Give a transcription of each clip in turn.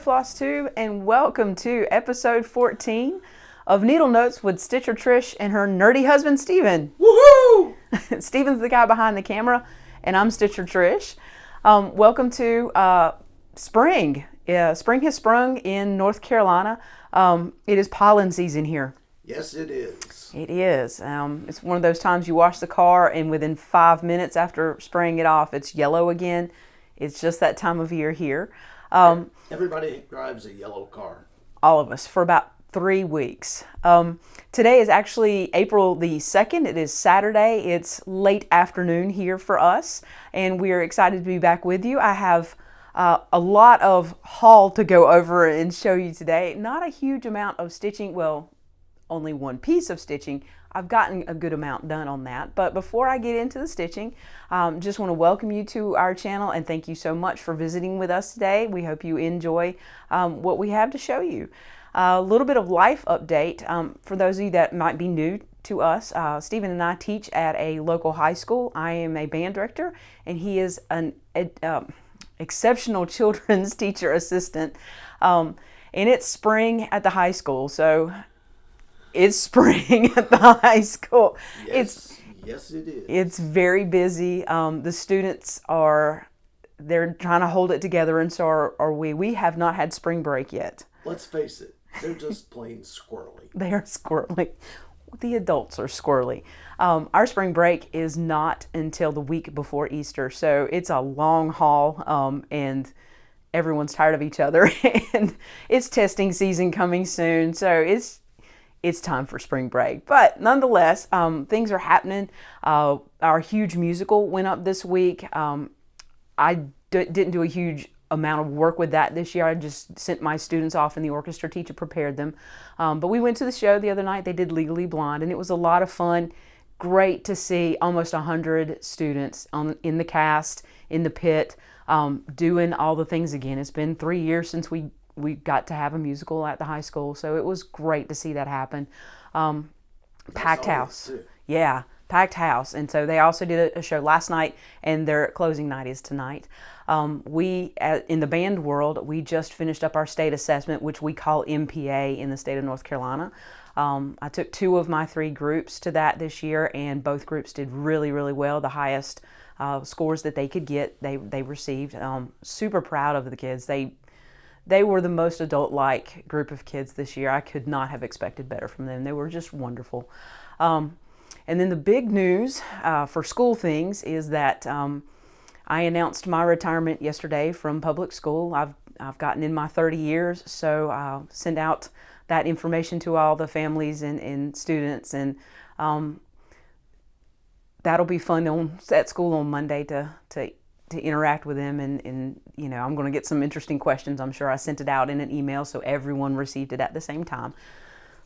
Flosstube, and welcome to episode 14 of Needle Notes with Stitcher Trish and her nerdy husband Steven. Woohoo! Steven's the guy behind the camera, and I'm Stitcher Trish. Welcome to spring. Spring has sprung in North Carolina. It is pollen season here. Yes, it is. It is. It's one of those times you wash the car, and within 5 minutes after spraying it off, it's yellow again. It's just that time of year here. Everybody drives a yellow car. All of us, for about 3 weeks. Today is actually April the 2nd. It is Saturday. It's late afternoon here for us, and we are excited to be back with you. I have a lot of haul to go over and show you today. Not a huge amount of stitching. Well, only one piece of stitching. I've gotten a good amount done on that. But before I get into the stitching, just want to welcome you to our channel and thank you so much for visiting with us today. We hope you enjoy what we have to show you. A little bit of life update for those of you that might be new to us. Steven and I teach at a local high school. I am a band director, and he is an exceptional children's teacher assistant. And it's spring at the high school, so it's spring at the high school. Yes, it is. It's very busy. The students they're trying to hold it together, and so are we. We have not had spring break yet. Let's face it, they're just plain squirrely. They are squirrely. The adults are squirrely. Our spring break is not until the week before Easter, so it's a long haul, and everyone's tired of each other. And it's testing season coming soon, so it's time for spring break. But nonetheless, things are happening. Our huge musical went up this week. I didn't do a huge amount of work with that this year. I just sent my students off, and the orchestra teacher prepared them. But we went to the show the other night. They did Legally Blonde, and it was a lot of fun. Great to see almost 100 students in the cast, in the pit, doing all the things again. It's been 3 years since we got to have a musical at the high school, so it was great to see that happen. Packed house. Yeah, packed house. And so they also did a show last night, and their closing night is tonight. In the band world, we just finished up our state assessment, which we call MPA in the state of North Carolina. I took 2 of my 3 groups to that this year, and both groups did really, really well. The highest scores that they could get, they received. Super proud of the kids. They were the most adult-like group of kids this year. I could not have expected better from them. They were just wonderful. And then the big news for school things is that I announced my retirement yesterday from public school. I've gotten in my 30 years, so I'll send out that information to all the families and students, and that'll be fun at school on Monday to interact with them, and you know, I'm going to get some interesting questions. I'm sure I sent it out in an email so everyone received it at the same time.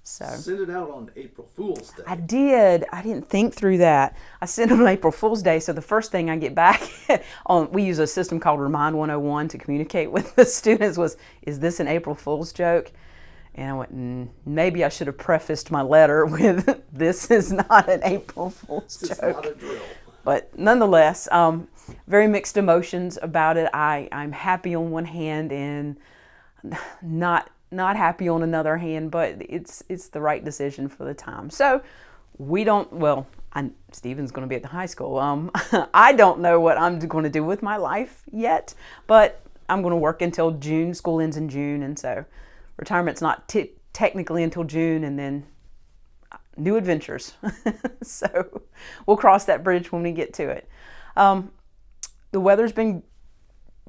So send it out on April Fool's Day. I did. I didn't think through that. I sent it on April Fool's Day, so the first thing I get back we use a system called Remind 101 to communicate with the students was, is this an April Fool's joke? And I went, maybe I should have prefaced my letter with, this is not an April Fool's joke. This is not a drill. But nonetheless, very mixed emotions about it. I'm happy on one hand and not happy on another hand, but it's the right decision for the time. So Steven's going to be at the high school. I don't know what I'm going to do with my life yet, but I'm going to work until June. School ends in June, and so retirement's not technically until June, and then new adventures. So we'll cross that bridge when we get to it. The weather's been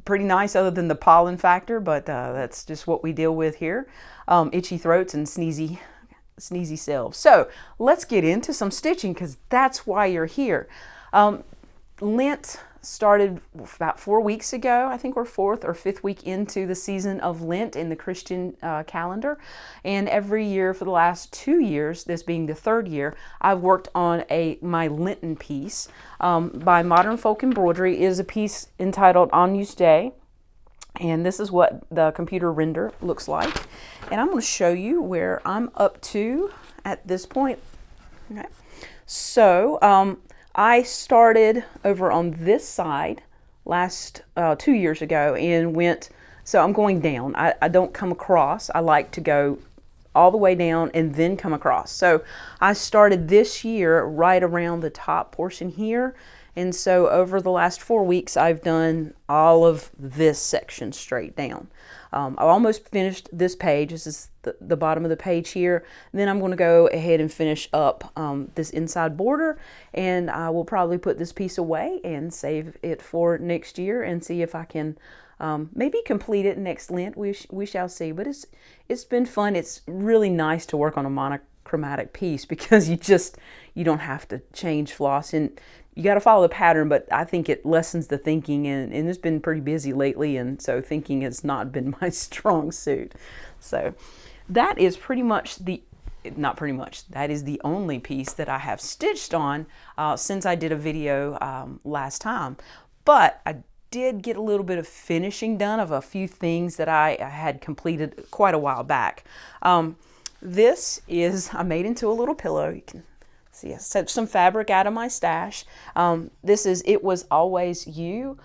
pretty nice other than the pollen factor, but that's just what we deal with here. Itchy throats and sneezy selves. So let's get into some stitching, because that's why you're here. Lent started about 4 weeks ago. I think we're 4th or 5th week into the season of Lent in the Christian calendar. And every year for the last 2 years, this being the 3rd year, I've worked on my Lenten piece by Modern Folk Embroidery. It is a piece entitled Agnus Day. And this is what the computer render looks like. And I'm going to show you where I'm up to at this point. Okay. So I started over on this side last 2 years ago and went So I'm going down. I don't come across. I like to go all the way down and then come across. So I started this year right around the top portion here. And so over the last 4 weeks, I've done all of this section straight down. I almost finished this page. This is the bottom of the page here. And then I'm going to go ahead and finish up this inside border, and I will probably put this piece away and save it for next year and see if I can maybe complete it next Lent. We shall see. But it's been fun. It's really nice to work on a monochromatic piece because you don't have to change floss, and you got to follow the pattern, but I think it lessens the thinking, and it's been pretty busy lately, and so thinking has not been my strong suit. So that is pretty much that is the only piece that I have stitched on since I did a video last time. But I did get a little bit of finishing done of a few things that I had completed quite a while back. This is, I made into a little pillow. You can see I set some fabric out of my stash. This is It Was Always You.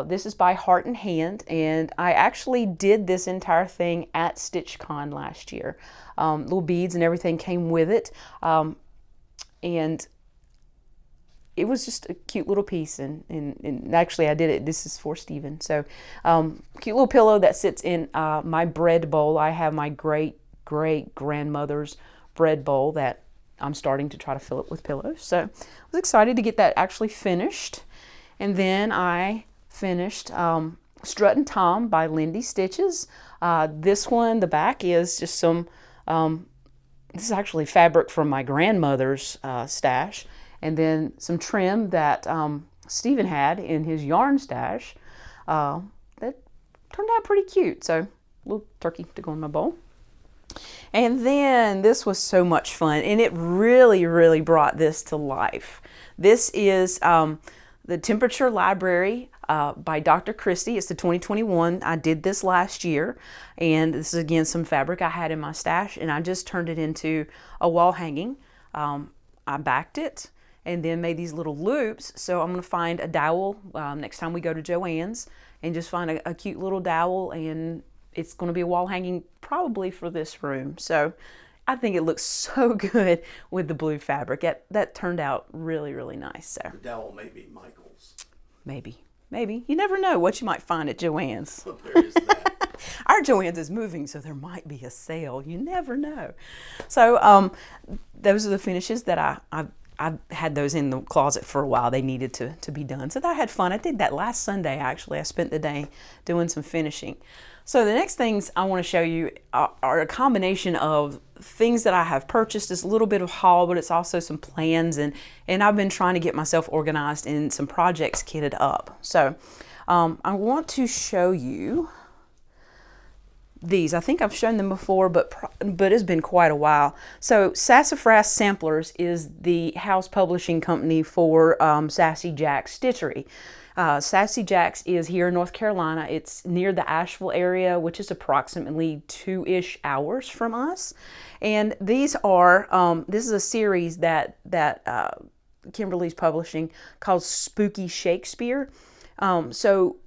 This is by Heart and Hand, and I actually did this entire thing at StitchCon last year. Little beads and everything came with it, and it was just a cute little piece, and actually I did it, this is for Stephen. So cute little pillow that sits in my bread bowl. I have my great grandmother's bread bowl that I'm starting to try to fill it with pillows. So I was excited to get that actually finished. And then I finished Strutting Tom by Lindy Stitches. This one, the back is just some, this is actually fabric from my grandmother's stash. And then some trim that Stephen had in his yarn stash that turned out pretty cute. So a little turkey to go in my bowl. And then this was so much fun, and it really brought this to life. This is the Temperature Library by Dr. Kristi. It's the 2021. I did this last year, and this is again some fabric I had in my stash, and I just turned it into a wall hanging. I backed it and then made these little loops. So I'm going to find a dowel next time we go to Joann's, and just find a cute little dowel, and it's going to be a wall hanging probably for this room. So I think it looks so good with the blue fabric. That turned out really nice. So The dowel may be Michael's. Maybe. You never know what you might find at Joann's. There is that. Our Joann's is moving, so there might be a sale. You never know. So those are the finishes that I had those in the closet for a while. They needed to be done. So I had fun. I did that last Sunday, actually. I spent the day doing some finishing. So the next things I want to show you are a combination of things that I have purchased. It's a little bit of haul, but it's also some plans, and I've been trying to get myself organized and some projects kitted up. So I want to show you these. I think I've shown them before, but it's been quite a while. So Sassafras Samplers is the house publishing company for Sassy Jack's Stitchery. Sassy Jack's is here in North Carolina. It's near the Asheville area, which is approximately 2-ish hours from us. And these are, this is a series that Kimberly's publishing called Spooky Shakespeare. So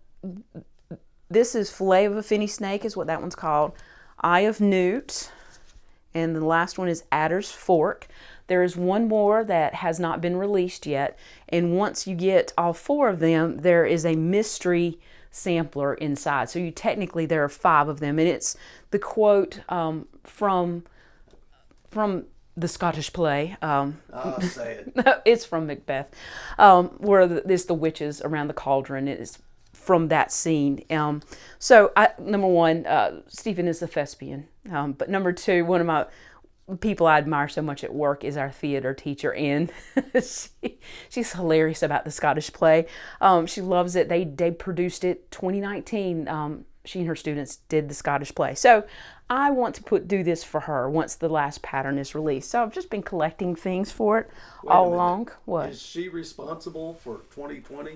this is Fillet of a Finny Snake is what that one's called. Eye of Newt. And the last one is Adder's Fork. There is one more that has not been released yet, and once you get all 4 of them, there is a mystery sampler inside. So technically there are 5 of them, and it's the quote from the Scottish play. Say it. It's from Macbeth, where there's the witches around the cauldron. It is from that scene. So number 1, Stephen is the thespian, but number 2, one of my people I admire so much at work is our theater teacher, and she's hilarious about the Scottish play. She loves it. They produced it 2019. She and her students did the Scottish play. So I want to do this for her once the last pattern is released. So I've just been collecting things for it all along. What? Is she responsible for 2020?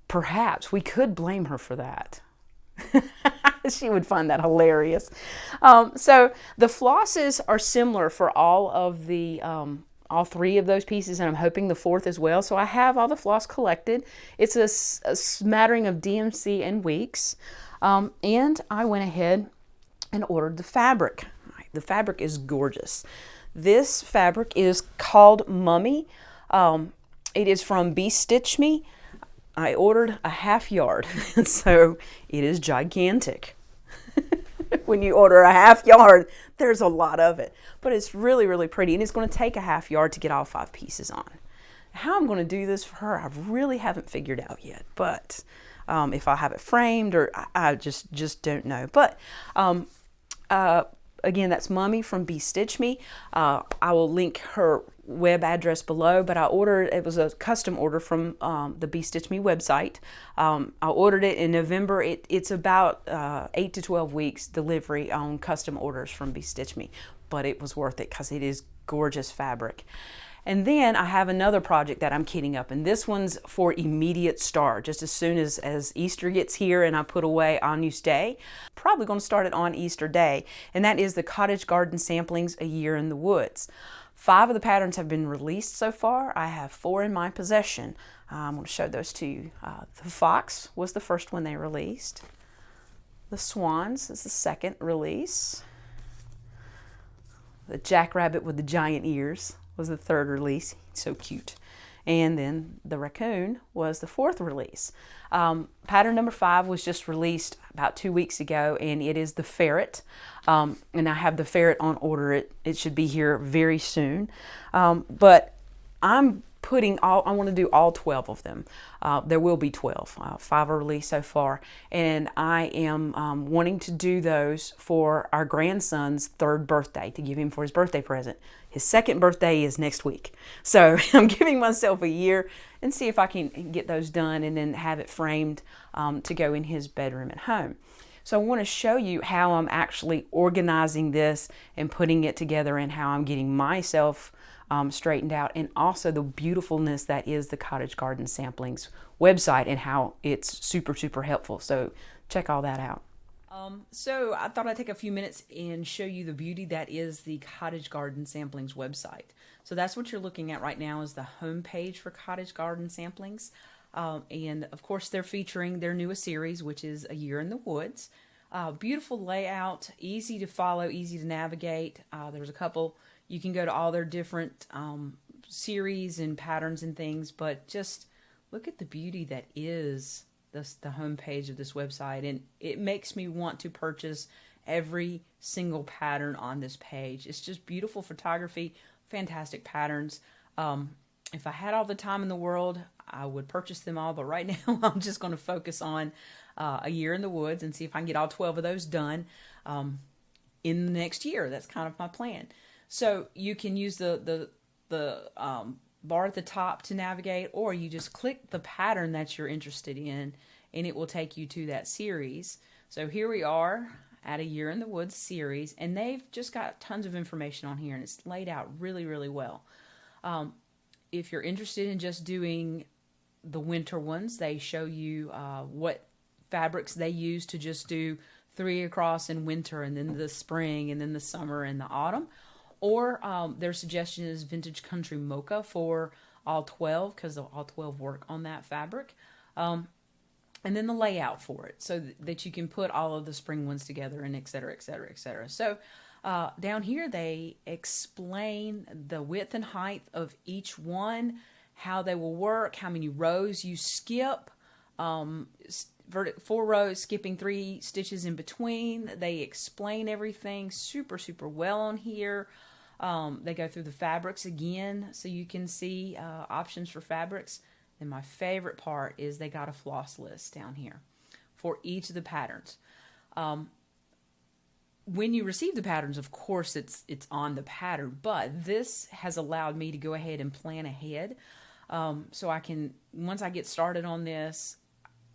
Perhaps. We could blame her for that. She would find that hilarious. So the flosses are similar for all of the all 3 of those pieces, and I'm hoping the 4th as well. So I have all the floss collected. It's a smattering of DMC and Weeks. And I went ahead and ordered the fabric. The fabric is gorgeous. This fabric is called Mummy. It is from Be Stitch Me. I ordered a half yard, so it is gigantic. When you order a half yard, there's a lot of it, but it's really, really pretty, and it's going to take a half yard to get all 5 pieces on. How I'm going to do this for her, I really haven't figured out yet, but if I have it framed, or I just don't know. But again, that's Mummy from Be Stitch Me. I will link her web address below, but it was a custom order from the Be Stitch Me website. I ordered it in November. It's about 8 to 12 weeks delivery on custom orders from Be Stitch Me, but it was worth it because it is gorgeous fabric. And then I have another project that I'm kitting up, and this one's for immediate start. Just as soon as Easter gets here and I put away Agnus Day, probably going to start it on Easter Day, and that is the Cottage Garden Samplings, A Year in the Woods. 5 of the patterns have been released so far. I have 4 in my possession. I'm going to show those to you. The Fox was the first one they released. The Swans is the second release. The Jackrabbit with the giant ears was the third release. So cute. And then the Raccoon was the 4th release. Pattern number 5 was just released about 2 weeks ago, and it is the Ferret. And I have the Ferret on order. It should be here very soon. But I'm I want to do all 12 of them. There will be 12. 5 are released so far. And I am wanting to do those for our grandson's 3rd birthday, to give him for his birthday present. His 2nd birthday is next week. So I'm giving myself a year and see if I can get those done and then have it framed to go in his bedroom at home. So I want to show you how I'm actually organizing this and putting it together, and how I'm getting myself straightened out, and also the beautifulness that is the Cottage Garden Samplings website and how it's super, super helpful. So check all that out. So I thought I'd take a few minutes and show you the beauty that is the Cottage Garden Samplings website. So that's what you're looking at right now, is the home page for Cottage Garden Samplings. And of course they're featuring their newest series, which is A Year in the Woods. Beautiful layout, easy to follow, easy to navigate. There's a couple, you can go to all their different series and patterns and things, but just look at the beauty that is the home page of this website, and it makes me want to purchase every single pattern on this page. It's just beautiful photography, fantastic patterns. If I had all the time in the world, I would purchase them all, but right now I'm just going to focus on A Year in the Woods and see if I can get all 12 of those done in the next year. That's kind of my plan. So you can use the bar at the top to navigate, or you just click the pattern that you're interested in and it will take you to that series. So here we are at A Year in the Woods series, and they've just got tons of information on here, and it's laid out really, really well. If you're interested in just doing the winter ones, they show you what fabrics they use to just do 3 across in winter, and then the spring, and then the summer and the autumn. Or their suggestion is Vintage Country Mocha for all 12, because all 12 work on that fabric. And then the layout for it, so that you can put all of the spring ones together, and et cetera, et cetera, et cetera. So down here they explain the width and height of each one, how they will work, how many rows you skip, 4 rows, skipping 3 stitches in between. They explain everything super, super well on here. They go through the fabrics again, so you can see options for fabrics. And my favorite part is they got a floss list down here for each of the patterns. When you receive the patterns, of course, it's on the pattern, but this has allowed me to go ahead and plan ahead. So I can, once I get started on this,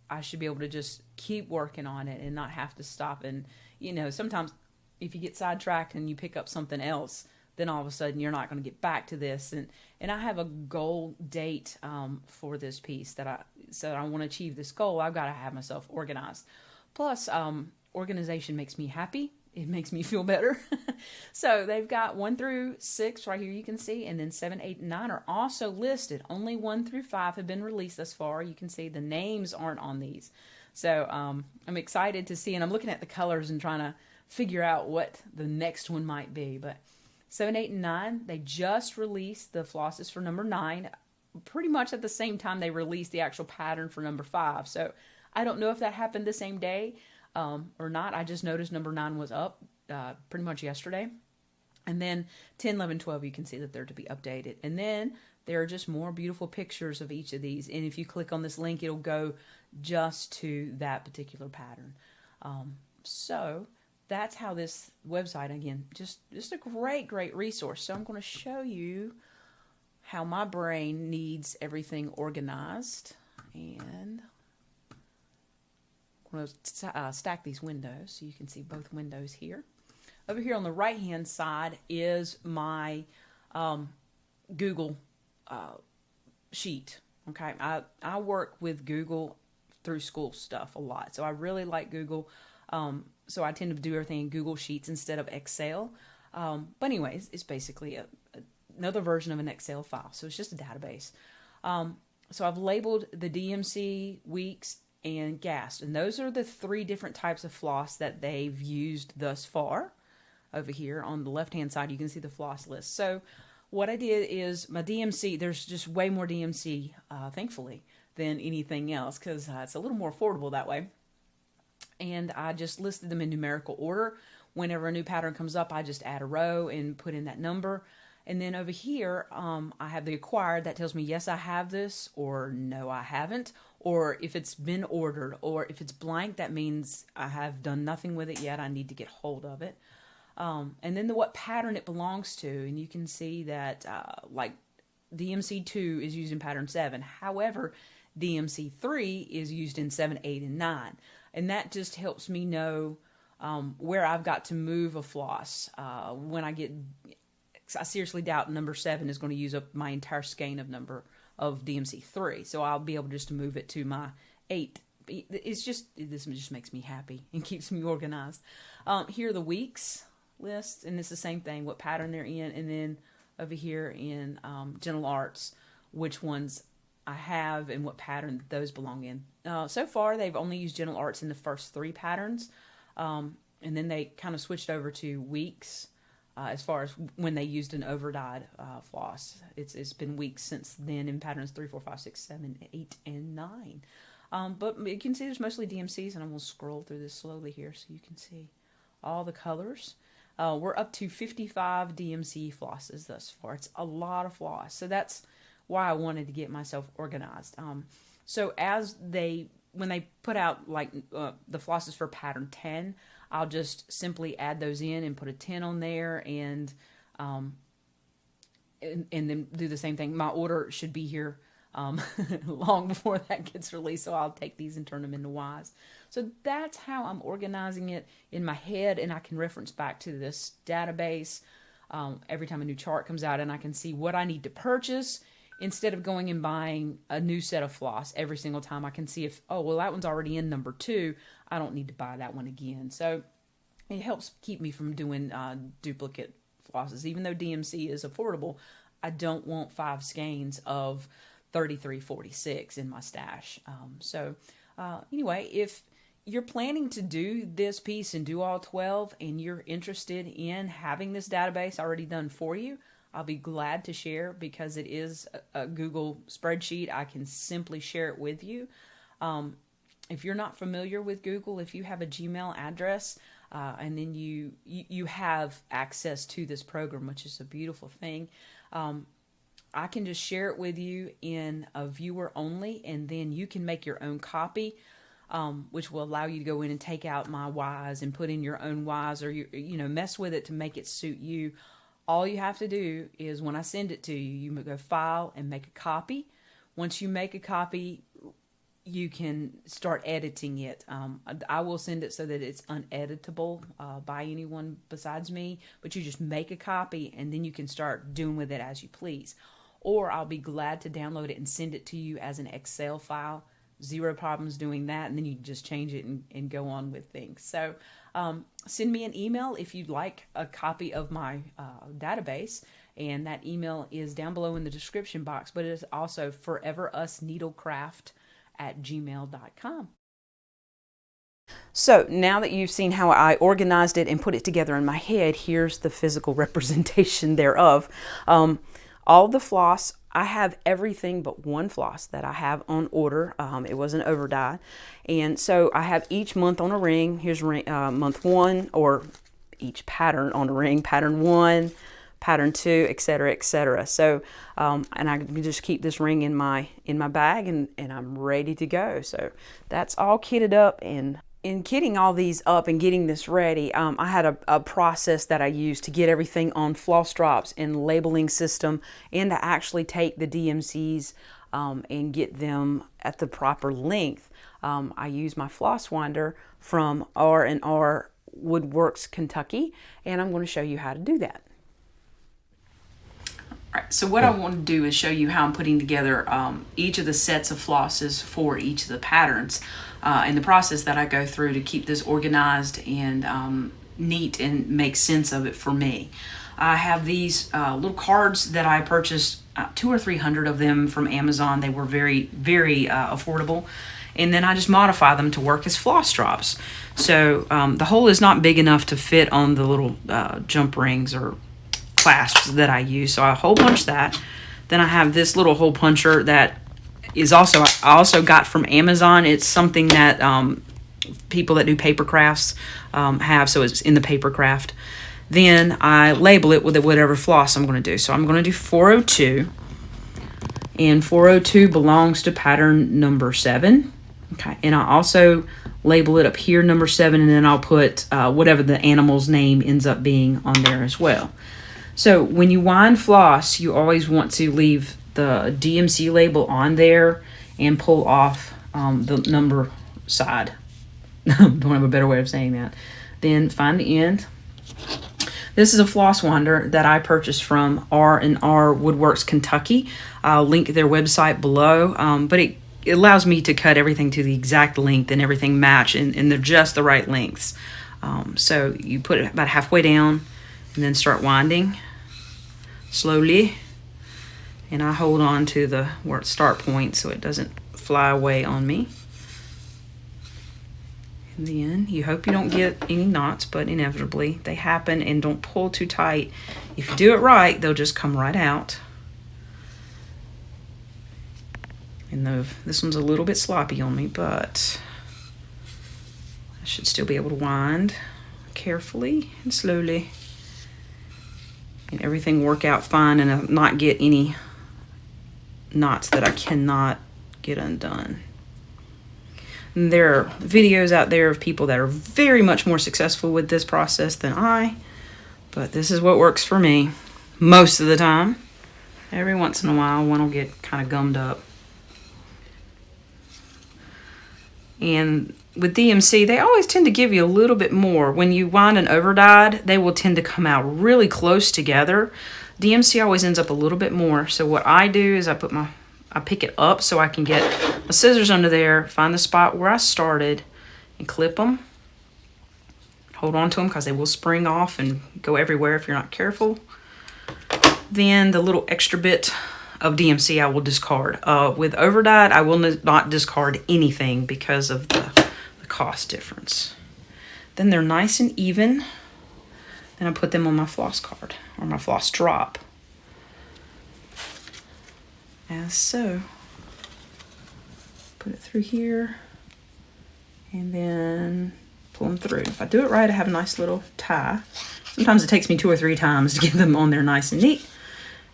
I should be able to just keep working on it and not have to stop. And, you know, sometimes if you get sidetracked and you pick up something else, then all of a sudden you're not going to get back to this. And I have a goal date for this piece that I want to achieve this goal. I've got to have myself organized. Plus, organization makes me happy. It makes me feel better. So they've got 1 through 6 right here, you can see, and then 7, 8, and 9 are also listed. Only 1 through 5 have been released thus far. You can see the names aren't on these. So I'm excited to see, and I'm looking at the colors and trying to figure out what the next one might be. But 7, 8, and 9, they just released the flosses for number 9, pretty much at the same time they released the actual pattern for number 5. So I don't know if that happened the same day or not. I just noticed number 9 was up pretty much yesterday. And then 10, 11, 12, you can see that they're to be updated. And then there are just more beautiful pictures of each of these. And if you click on this link, it'll go just to that particular pattern. So that's how this website, again, just a great resource. So I'm going to show you how my brain needs everything organized. And I'm going to stack these windows so you can see both windows here. Over here on the right-hand side is my Google sheet. Okay, I work with Google through school stuff a lot, so I really like Google. So I tend to do everything in Google Sheets instead of Excel. But anyways, it's basically another version of an Excel file, so it's just a database. So I've labeled the DMC, weeks, and GAST, and those are the 3 different types of floss that they've used thus far. Over here on the left-hand side, you can see the floss list. So what I did is my DMC, there's just way more DMC, thankfully, than anything else, because it's a little more affordable that way. And I just listed them in numerical order. Whenever a new pattern comes up, I just add a row and put in that number. And then over here, I have the acquired that tells me, yes, I have this, or no, I haven't. Or if it's been ordered, or if it's blank, that means I have done nothing with it yet. I need to get hold of it. And then what pattern it belongs to. And you can see that like DMC2 is used in pattern 7. However, DMC3 is used in 7, 8, and 9. And that just helps me know where I've got to move a floss. When I seriously doubt number 7 is going to use up my entire skein of DMC3. So I'll be able just to move it to my 8. This just makes me happy and keeps me organized. Here are the weeks list, and it's the same thing, what pattern they're in, and then over here in Gentle Arts, which ones I have and what pattern those belong in. So far, they've only used Gentle Arts in the first 3 patterns, and then they kind of switched over to weeks as far as when they used an overdyed floss. It's been weeks since then in patterns 3, 4, 5, 6, 7, 8, and 9. But you can see there's mostly DMCs, and I'm going to scroll through this slowly here so you can see all the colors. We're up to 55 DMC flosses thus far. It's a lot of floss. So that's why I wanted to get myself organized. So when they put out like the flosses for pattern 10, I'll just simply add those in and put a 10 on there and then do the same thing. My order should be here long before that gets released, so I'll take these and turn them into Ys. So that's how I'm organizing it in my head, and I can reference back to this database every time a new chart comes out, and I can see what I need to purchase instead of going and buying a new set of floss every single time. I can see if, oh, well, that one's already in number 2. I don't need to buy that one again. So it helps keep me from doing duplicate flosses. Even though DMC is affordable, I don't want 5 skeins of 3346 in my stash. Anyway, if you're planning to do this piece and do all 12 and you're interested in having this database already done for you, I'll be glad to share because it is a Google spreadsheet. I can simply share it with you. If you're not familiar with Google, if you have a Gmail address and then you have access to this program, which is a beautiful thing, I can just share it with you in a viewer only, and then you can make your own copy, which will allow you to go in and take out my Ys and put in your own Ys, or mess with it to make it suit you. All you have to do is when I send it to you, you go File and make a copy. Once you make a copy, you can start editing it. I will send it so that it's uneditable by anyone besides me, but you just make a copy and then you can start doing with it as you please. Or I'll be glad to download it and send it to you as an Excel file. Zero problems doing that, and then you can just change it and go on with things. So send me an email if you'd like a copy of my database, and that email is down below in the description box, but it is also foreverusneedlecraft@gmail.com. So now that you've seen how I organized it and put it together in my head, here's the physical representation thereof. All the floss, I have everything but one floss that I have on order. It was an overdye. And so I have each month on a ring. Here's month 1, or each pattern on a ring, pattern 1, pattern 2, etc., etc. So, and I can just keep this ring in my bag, and I'm ready to go. So that's all kitted up. And in kitting all these up and getting this ready, I had a process that I used to get everything on floss drops and labeling system, and to actually take the DMCs and get them at the proper length. I use my floss winder from R&R Woodworks, Kentucky, and I'm going to show you how to do that. All right, so what I want to do is show you how I'm putting together each of the sets of flosses for each of the patterns, and the process that I go through to keep this organized and neat and make sense of it for me. I have these little cards that I purchased, 200 or 300 of them from Amazon. They were very, very affordable. And then I just modify them to work as floss drops. So the hole is not big enough to fit on the little jump rings or clasps that I use. So I hole punch that. Then I have this little hole puncher that is I also got from Amazon. It's something that people that do paper crafts have, so it's in the paper craft. Then I label it with whatever floss I'm going to do. So I'm going to do 402, and 402 belongs to pattern number 7. Okay, and I also label it up here number 7, and then I'll put whatever the animal's name ends up being on there as well. So when you wind floss, you always want to leave the DMC label on there and pull off the number side. Don't have a better way of saying that. Then find the end. This is a floss winder that I purchased from R&R Woodworks, Kentucky. I'll link their website below, but it allows me to cut everything to the exact length and everything match, and they're just the right lengths. So you put it about halfway down and then start winding slowly. And I hold on to the start point so it doesn't fly away on me. And then you hope you don't get any knots, but inevitably they happen, and don't pull too tight. If you do it right, they'll just come right out. And this one's a little bit sloppy on me, but I should still be able to wind carefully and slowly, and everything work out fine, and not get any knots that I cannot get undone. And there are videos out there of people that are very much more successful with this process than I, but this is what works for me most of the time. Every once in a while one will get kind of gummed up. And with DMC, they always tend to give you a little bit more. When you wind an overdyed, they will tend to come out really close together. DMC always ends up a little bit more. So what I do is I pick it up so I can get my scissors under there, find the spot where I started, and clip them. Hold on to them because they will spring off and go everywhere if you're not careful. Then the little extra bit of DMC I will discard. With overdyed, I will not discard anything because of the cost difference. Then they're nice and even. Then I put them on my floss card, or my floss drop, as so. Put it through here, and then pull them through. If I do it right, I have a nice little tie. Sometimes it takes me 2 or 3 times to get them on there nice and neat.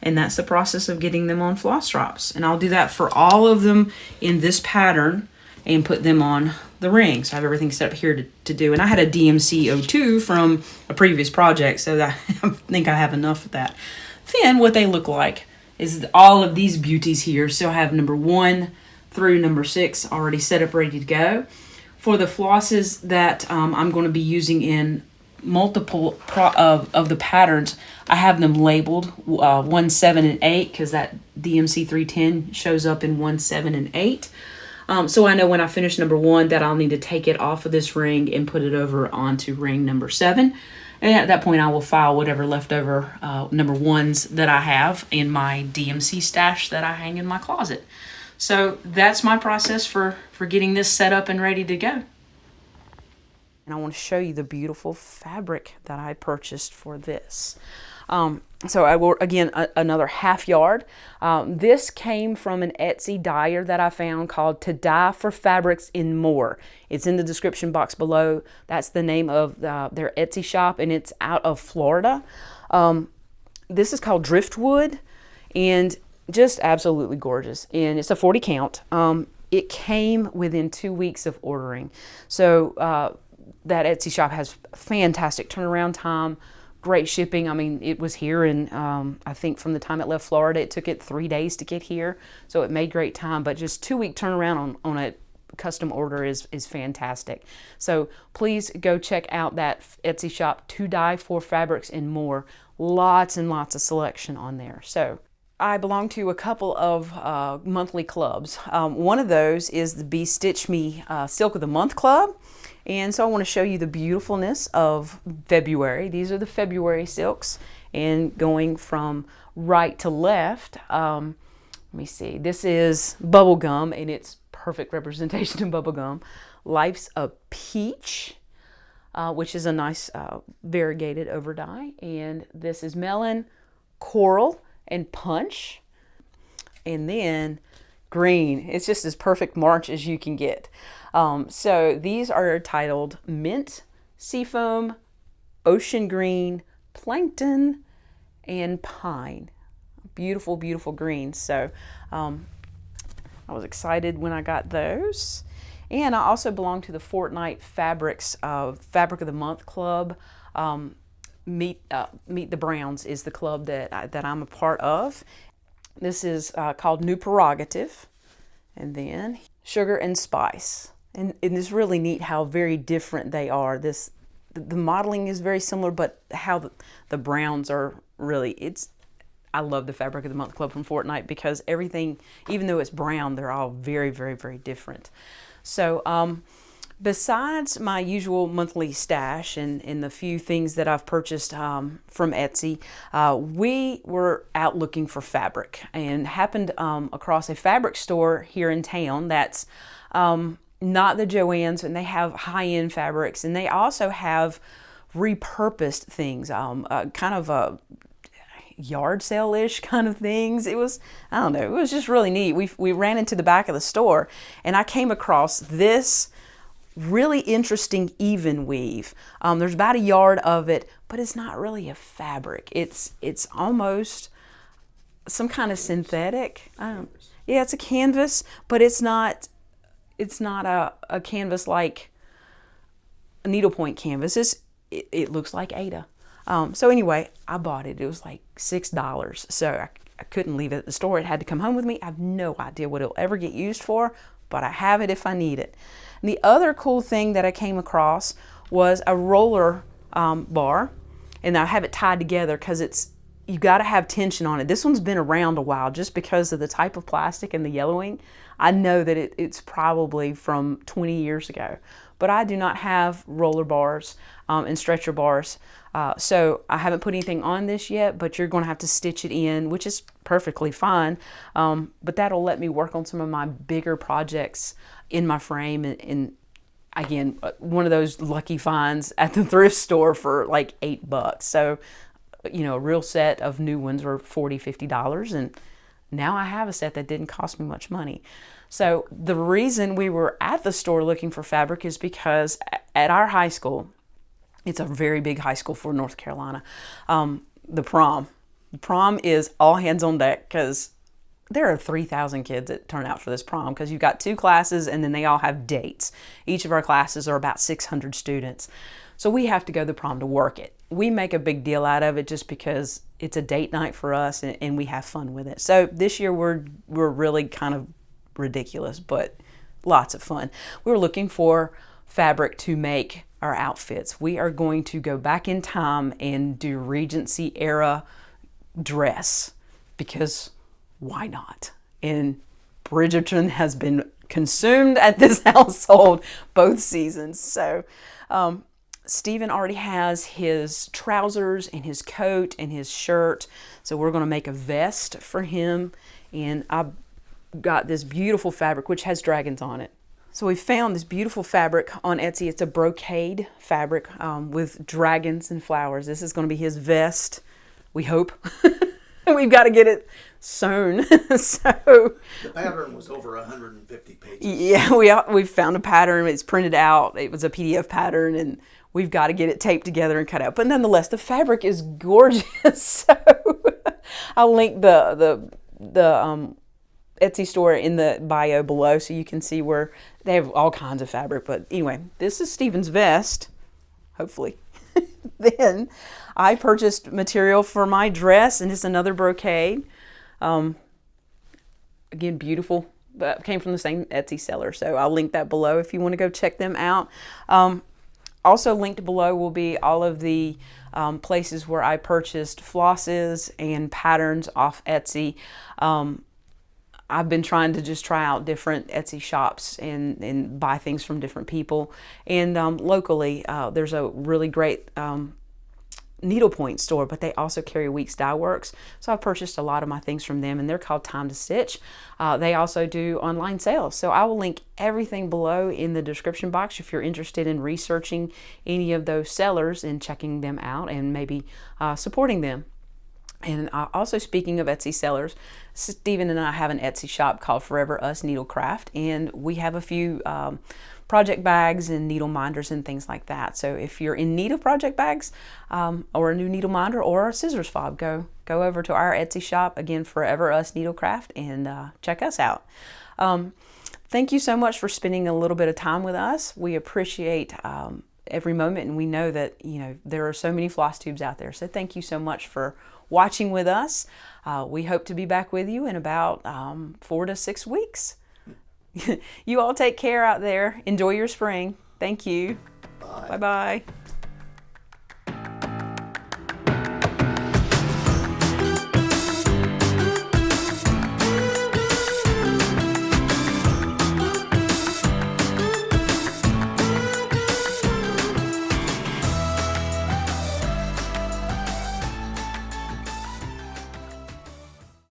And that's the process of getting them on floss drops. And I'll do that for all of them in this pattern and put them on the ring. So I have everything set up here to do. And I had a DMC 02 from a previous project, so that I think I have enough of that. Then what they look like is all of these beauties here. So I have number 1 through number 6 already set up, ready to go. For the flosses that I'm going to be using in multiple of the patterns, I have them labeled 1, 7, and 8, because that DMC 310 shows up in 1, 7, and 8. So I know when I finish number 1 that I'll need to take it off of this ring and put it over onto ring number 7. And at that point I will file whatever leftover number 1s that I have in my DMC stash that I hang in my closet. So that's my process for getting this set up and ready to go. And I want to show you the beautiful fabric that I purchased for this. So I will, again, another half yard. This came from an Etsy dyer that I found called ToDyeForFabricsNMore. It's in the description box below. That's the name of their Etsy shop, and it's out of Florida. This is called Driftwood, and just absolutely gorgeous. And it's a 40 count. It came within 2 weeks of ordering. So that Etsy shop has fantastic turnaround time. Great shipping. I mean, it was here in, I think from the time it left Florida, it took it 3 days to get here. So it made great time, but just 2 week turnaround on a custom order is fantastic. So please go check out that Etsy shop, ToDyeForFabricsNMore. Lots and lots of selection on there. So I belong to a couple of monthly clubs. One of those is the Be Stitch Me Silk of the Month Club. And so I want to show you the beautifulness of February. These are the February silks. And going from right to left, let me see. This is Bubblegum, and it's perfect representation of Bubblegum. Life's a Peach, which is a nice variegated over dye. And this is Melon, Coral, and Punch. And then green. It's just as perfect March as you can get. So these are titled Mint, Seafoam, Ocean Green, Plankton, and Pine. Beautiful, beautiful greens. So I was excited when I got those. And I also belong to the Fortnite Fabrics Fabric of the Month Club. Meet the Browns is the club that I'm a part of. This is called New Prerogative. And then Sugar and Spice. And it's really neat how very different they are. The modeling is very similar, but how the browns are really, I love the Fabric of the Month Club from Fortnite because everything, even though it's brown, they're all very, very, very different. So besides my usual monthly stash and the few things that I've purchased from Etsy, we were out looking for fabric and happened across a fabric store here in town that's not the Joann's, and they have high-end fabrics, and they also have repurposed things, kind of a yard sale-ish kind of things. It was, I don't know, it was just really neat. We ran into the back of the store, and I came across this really interesting even weave. There's about a yard of it, but it's not really a fabric. It's almost some kind of synthetic. Yeah, it's a canvas, but it's not a canvas like a needlepoint canvas. It looks like Ada. So anyway, I bought it. It was like $6. So I couldn't leave it at the store. It had to come home with me. I have no idea what it'll ever get used for, but I have it if I need it. And the other cool thing that I came across was a roller bar, and I have it tied together because you got to have tension on it. This one's been around a while just because of the type of plastic and the yellowing. I know that it's probably from 20 years ago, but I do not have roller bars and stretcher bars. So I haven't put anything on this yet, but you're going to have to stitch it in, which is perfectly fine. But that'll let me work on some of my bigger projects in my frame. And again, one of those lucky finds at the thrift store for like $8. So, you know, a real set of new ones were $40, $50. And now I have a set that didn't cost me much money. So the reason we were at the store looking for fabric is because at our high school, it's a very big high school for North Carolina, the prom is all hands on deck because there are 3,000 kids that turn out for this prom because you've got 2 classes and then they all have dates. Each of our classes are about 600 students. So we have to go to the prom to work it. We make a big deal out of it just because it's a date night for us and we have fun with it. So this year we're really kind of ridiculous, but lots of fun. We were looking for fabric to make our outfits. We are going to go back in time and do Regency era dress because why not? And Bridgerton has been consumed at this household both seasons. So Stephen already has his trousers and his coat and his shirt. So we're going to make a vest for him. And I got this beautiful fabric which has dragons on it. So we found this beautiful fabric on Etsy. It's a brocade fabric with dragons and flowers. This is going to be his vest, we hope. We've got to get it sewn. So The pattern was over 150 pages. yeah, we found a pattern. It's printed out. It was a PDF pattern, and we've got to get it taped together and cut out. But nonetheless, the fabric is gorgeous. So I'll link the Etsy store in the bio below so you can see where they have all kinds of fabric. But anyway, this is Stephen's vest, hopefully. Then I purchased material for my dress, and it's another brocade. Again, beautiful, but came from the same Etsy seller. So I'll link that below if you want to go check them out. Also linked below will be all of the places where I purchased flosses and patterns off Etsy. I've been trying to just try out different Etsy shops and buy things from different people. And locally, there's a really great needlepoint store, but they also carry Weeks Dye Works. So I purchased a lot of my things from them, and they're called Time to Stitch. They also do online sales. So I will link everything below in the description box if you're interested in researching any of those sellers and checking them out and maybe supporting them. And also, speaking of Etsy sellers, Stephen and I have an Etsy shop called Foreverusneedleraft, and we have a few project bags and needle minders and things like that. So if you're in need of project bags or a new needle minder or a scissors fob, go over to our Etsy shop, again, Foreverusneedleraft, and check us out. Thank you so much for spending a little bit of time with us. We appreciate every moment, and we know that there are so many floss tubes out there. So thank you so much for watching with us. We hope to be back with you in about 4 to 6 weeks. You all take care out there. Enjoy your spring. Thank you. Bye. Bye-bye.